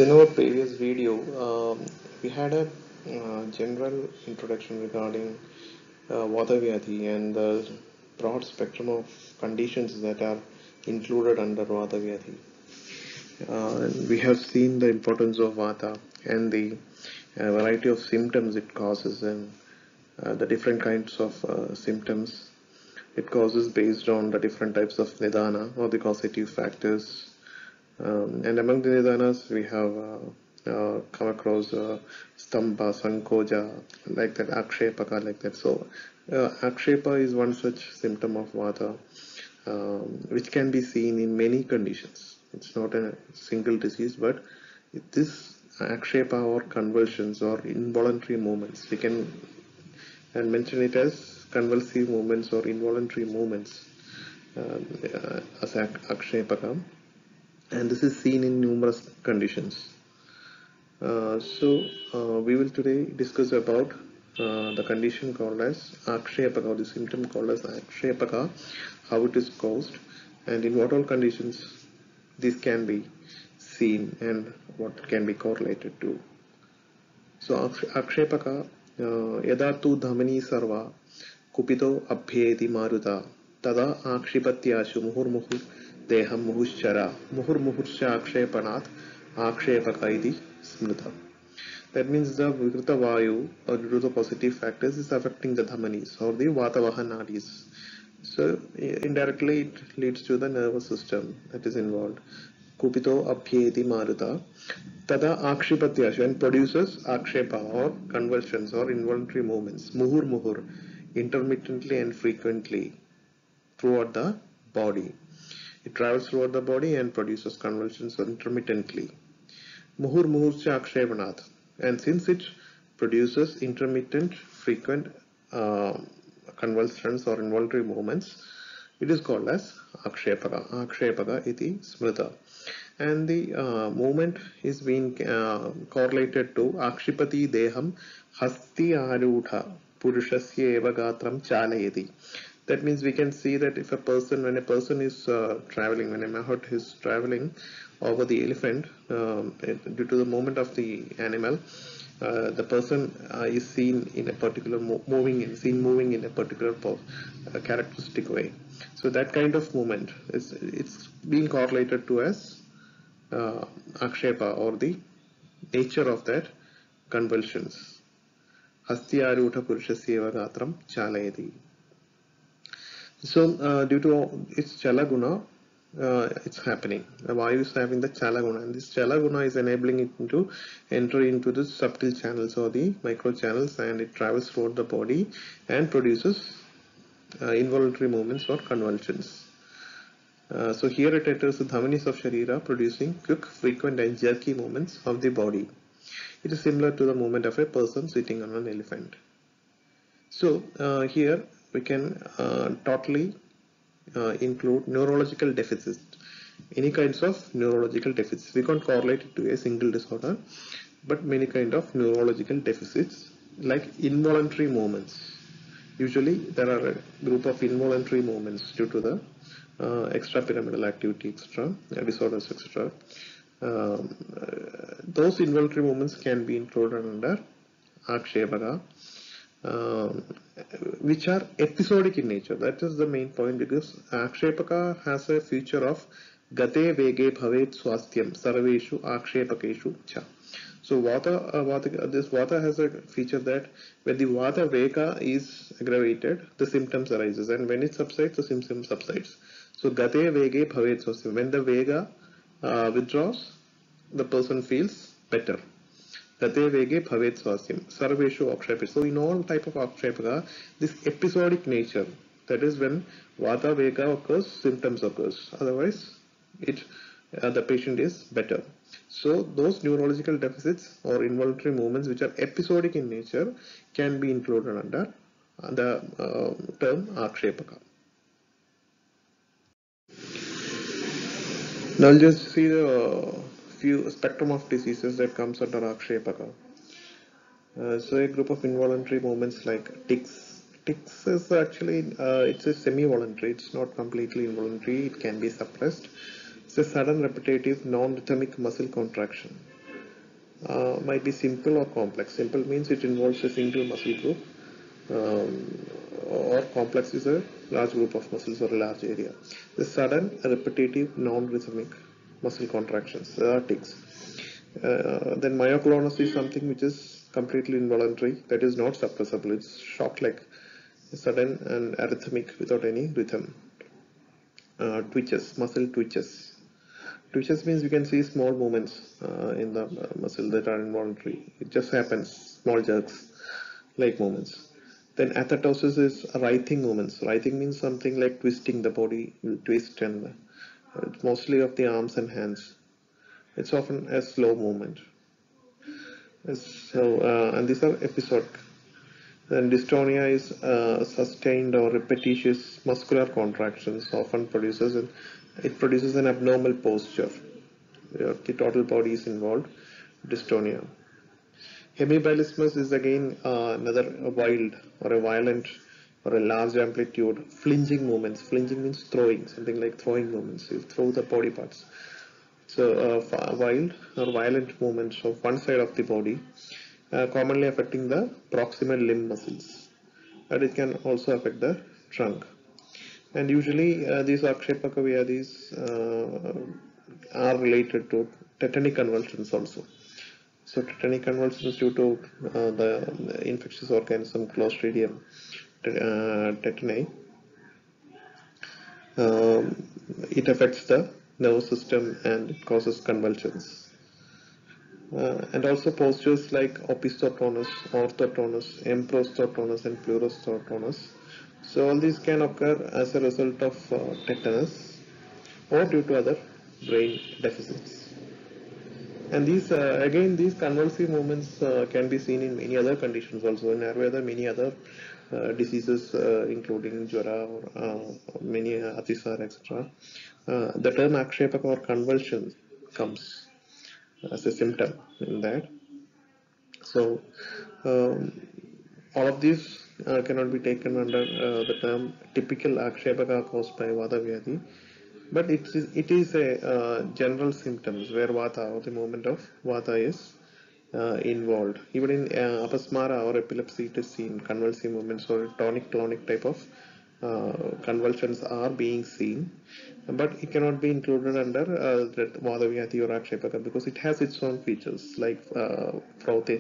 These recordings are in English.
in our previous video, we had a general introduction regarding Vata Vyadhi and the broad spectrum of conditions that are included under Vata Vyadhi. We have seen the importance of Vata and the variety of symptoms it causes and the different kinds of symptoms it causes based on the different types of Nidana or the causative factors. And among the Nidanas, we have come across Stamba, Sankoja, like that, Akshepaka, like that. So, Akshepa is one such symptom of Vata, which can be seen in many conditions. It's not a single disease, but this Akshepa or convulsions or involuntary movements, we can mention it as convulsive movements or involuntary movements as Akshepaka. And this is seen in numerous conditions. We will today discuss about the condition called as Akshepaka, or the symptom called as Akshepaka, how it is caused, and in what all conditions this can be seen and what can be correlated to. So Akshepaka, yada tu dhamani sarva kupito abhyeti maruta tada akshipatyashu muhurmuhur deham muhushchara muhurmuhursha akshepanat akshepaka iti smrita. That means the vikrita vayu, or due to the positive factors, is affecting the dhamanis or the vatavaha nadis. So indirectly it leads to the nervous system that is involved. Kupito abhyeti maruta tada akshipatyashu, and produces akshepa or convulsions or involuntary movements, muhur muhur, intermittently and frequently throughout the body. It travels throughout the body and produces convulsions intermittently. Muhur muhurscha akshepanat, and since it produces intermittent, frequent convulsions or involuntary movements, it is called as Akshepaka. Akshepaka iti smrita. And the movement is being correlated to Akshipati deham hasti arudha purushasya eva gatram chalayati. That means we can see that if a person, when a person is traveling, when a mahout is traveling over the elephant, due to the movement of the animal, the person is seen in a particular moving in a particular characteristic way. So that kind of movement it's being correlated to as Akshepa, or the nature of that convulsions. Hastyarudha purushasya gatram chalayati. So due to its chala guna, it's happening. The vayu is having the chala guna, and this chala guna is enabling it to enter into the subtle channels or the micro channels, and it travels throughout the body and produces involuntary movements or convulsions. So here it enters the dhamanis of Sharira, producing quick, frequent and jerky movements of the body. It is similar to the movement of a person sitting on an elephant. So here we can totally include neurological deficits, any kinds of neurological deficits. We can't correlate it to a single disorder, but many kind of neurological deficits like involuntary movements. Usually there are a group of involuntary movements due to the extrapyramidal activity, etc., disorders, etc. Those involuntary movements can be included under Akshepaka, which are episodic in nature. That is the main point, because Akshepaka has a feature of gate vege bhavet swastham sarveshu akshepakeshu cha. So this Vata has a feature that when the Vata vega is aggravated, the symptoms arises, and when it subsides, the symptom subsides. So gate vege bhavet swastham. When the vega withdraws, the person feels better. Gate vege bhavet swastham sarveshu akshepakeshu. So in all type of akshepaka, this episodic nature, that is when Vata vega occurs, symptoms occurs. Otherwise, the patient is better. So those neurological deficits or involuntary movements which are episodic in nature can be included under the term Akshepaka. Now I'll just see the few spectrum of diseases that comes under Akshepaka. So a group of involuntary movements like tics. Tics is actually it's a semi-voluntary. It's not completely involuntary. It can be suppressed. It's a sudden, repetitive, non-rhythmic muscle contraction. might be simple or complex. Simple means it involves a single muscle group, or complex is a large group of muscles or a large area. The sudden, repetitive, non-rhythmic muscle contractions, tics. Then myoclonus is something which is completely involuntary, that is not suppressible. It's shock like sudden and arrhythmic without any rhythm. Twitches, muscle twitches. Twitches means you can see small movements in the muscle that are involuntary. It just happens, small jerks like movements. Then athetosis is writhing movements. Writhing means something like twisting the body, you twist, and it's mostly of the arms and hands. It's often a slow movement. And these are episodic. Then dystonia is sustained or repetitious muscular contractions, often produces an abnormal posture. The total body is involved. Dystonia. Hemibalismus is again another wild or a violent or a large amplitude flinging movements. Flinging means throwing, something like throwing movements. You throw the body parts. So wild or violent movements of one side of the body, commonly affecting the proximal limb muscles, and it can also affect the trunk. And usually these Akshepaka Vyadhis are related to tetanic convulsions also. So tetanic convulsions due to the infectious organism Clostridium tetani. It affects the nervous system and it causes convulsions. And also postures like opisthostonus, orthotonus, emprosthostonus, and pleurosthostonus. So all these can occur as a result of tetanus or due to other brain deficits. And these convulsive movements can be seen in many other conditions also. In Ayurveda, many other diseases, including Jara or many Atisar, etc. The term Akshepaka or convulsion comes as a symptom in that. So all of these cannot be taken under the term typical Akshepaka caused by Vata Vyadhi, but it is a general symptoms where Vata or the movement of Vata is involved. Even in apasmara or epilepsy, it is seen convulsive movements or tonic-clonic type of convulsions are being seen, but it cannot be included under that Vadavyati or Akshepaka because it has its own features like froth,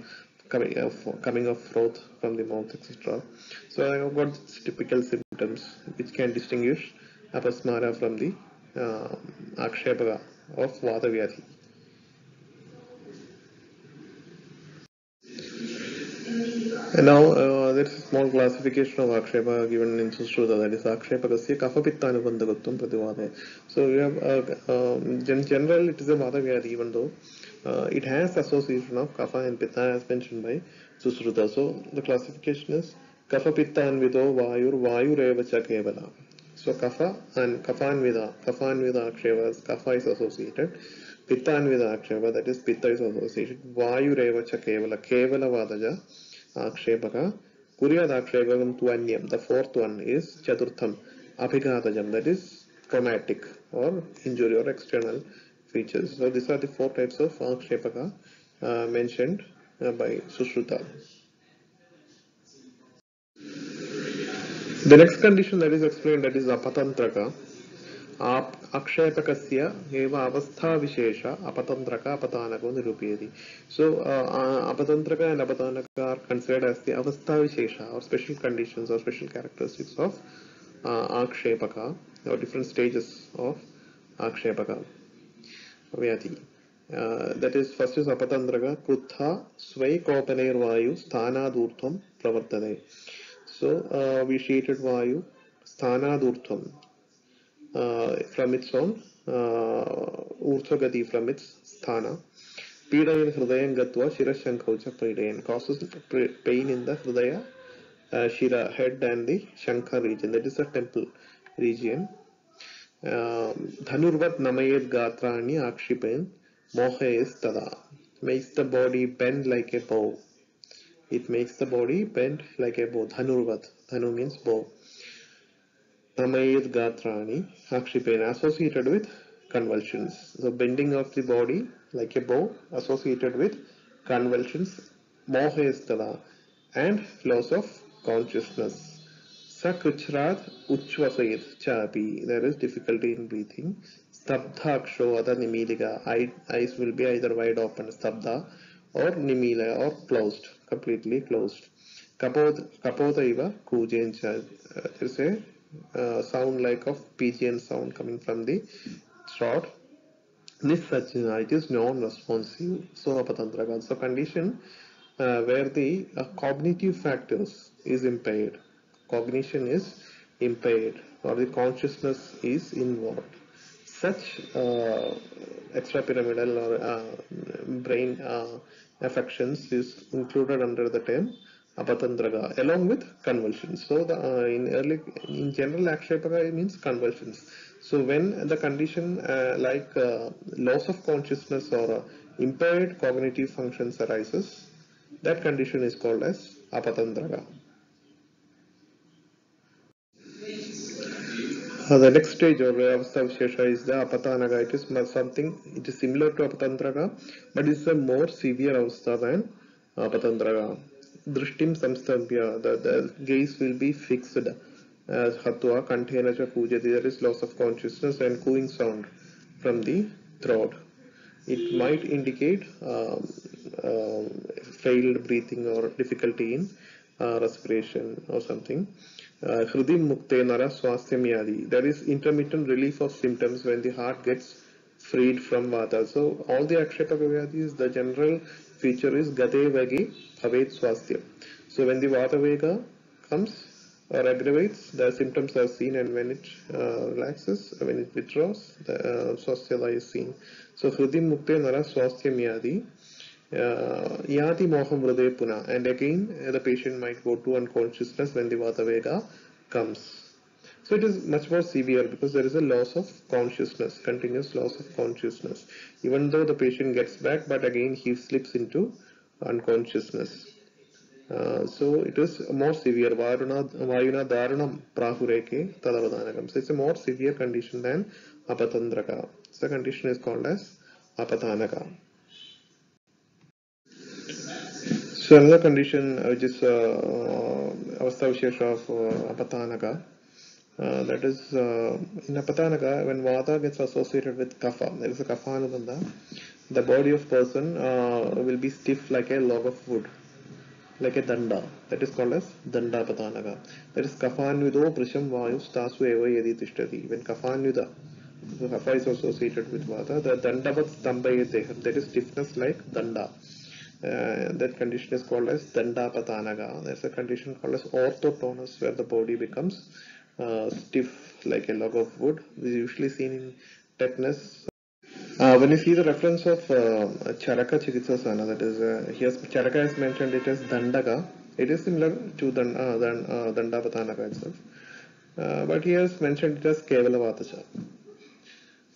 coming of froth from the mouth, etc. So I have got typical symptoms which can distinguish apasmara from the Akshepaka of Vadavyati. And now there is a small classification of Akshepaka given in Sushruta, that is Akshepakasya Kafapitthanubandhagatvam Prativade. So you have in general it is a Vadavyadi, even though it has association of Kapha and Pitta as mentioned by Sushruta. So the classification is Kapha-Pitta-Anvido Vayur-Vayureva-cha Kevala. So Kapha-Anvida Aksheva, Kapha is associated. Pitta-Anvida Aksheva, that is Pitta is associated. Vayureva-cha Kevala, Kevala Vadaja Akshepaka. Kuryad Akshepakam Tvanyam. The fourth one is Chaturtham Abhigatajam, that is traumatic or injury or external features. So these are the four types of Akshepaka mentioned by Sushruta. The next condition that is explained, that is apatantraka. Akshepakasya eva avastha vishesha apatantraka apatanaka nirupyati. So apatantraka and apatanaka are considered as the avastha vishesha or special conditions or special characteristics of akshepaka or different stages of akshepaka vyati. That is, first is apatantraka kruttha svai kopaner vayu sthanadurtham pravartade. So vitiated vayu sthanadurtham from its own urthagati, from its sthana. Pidayan hridayam gatva shirashankaucha pidayan, causes pain in the hridaya, shira, head, and the shankha region, that is the temple region. Dhanurvat namayed gatrani akshipen mohayes tada, makes the body bend like a bow. It makes the body bend like a bow. Dhanurvat, dhanu means bow. Namayed gatrani akshipen, associated with convulsions. So bending of the body like a bow associated with convulsions, mohestala, and loss of consciousness. Sakruchrat uchvasayit chapi, there is difficulty in breathing. Stabdhaksho other nimilika, eyes will be either wide open, stabdha, or nimila, or closed, completely closed. Kapodaiva kujencha, there is a sound like of pigeon sound coming from the throat. This Nisajna, it is non-responsive, so apatantraka. So condition where the cognitive factors is impaired, cognition is impaired, or the consciousness is involved. Such extrapyramidal or brain affections is included under the term apatantraka along with convulsions. So in general Akshepaka means convulsions. So when the condition like loss of consciousness or impaired cognitive functions arises, that condition is called as apatantraka. The next stage or avastha vishesha is the apatanaka. It is something, it is similar to apatantraka, but it's a more severe avastha than apatantraka. Drishtim samstambhya, the gaze will be fixed as hatva kanthena cha kujati. There is loss of consciousness and cooing sound from the throat. It might indicate failed breathing or difficulty in respiration or something. Hrudi mukte nara swasthya myadi. There is intermittent relief of symptoms when the heart gets freed from vata. So all the Akshepaka Vyadis, the general feature is gate vagi bhavet swasthya. So when the vata vega comes or aggravates, the symptoms are seen, and when it relaxes, when it withdraws, the swasthya is seen. So hrudi mukte nara swasthya myadi. Yati moham hriday puna, and again the patient might go to unconsciousness when the vata vega comes. So it is much more severe because there is a loss of consciousness, continuous loss of consciousness. Even though the patient gets back, but again he slips into unconsciousness. So it is more severe. Vayuna dharanam prahureke tadavadanakam. So it's a more severe condition than apatantraka. So the condition is called as apatanaka. So another condition which is avastha vishesha of apatanaka, that is in apatanaka, when vata gets associated with kapha, there is a kapha anubandha, the body of person will be stiff like a log of wood, like a danda. That is called as danda apatanaka. That is kaphanvido prisham vayu stasu eva yadi tishtati. When kaphanvida, the kapha is associated with vata, the dandavat stambayate, that is stiffness like danda. That condition is called as dandapatanaka. There's a condition called as orthotonus, where the body becomes stiff like a log of wood. This is usually seen in tetanus. When you see the reference of Charaka Chikitsasana, that is, here Charaka has mentioned it as dandaka. It is similar to dandapatanaka itself. But he has mentioned it as kevala vatacha.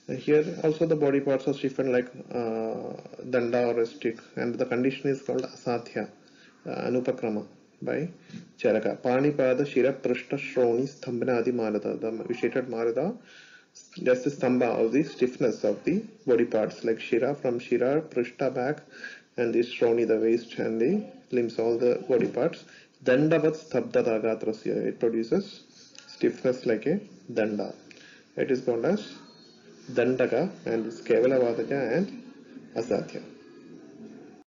Here also the body parts are stiffened like danda or a stick, and the condition is called asathya, anupakrama by Charaka. Panipada Shira Prishta Shroni Stambana Adi Marada, the vitiated Marada, just the stamba of the stiffness of the body parts like Shira, from Shira, Prishta back, and the Shroni, the waist and the limbs, all the body parts. Dandavat Stabdata Gatrasya, it produces stiffness like a danda. It is called as dandaka, and it's kevala vataja and asathya.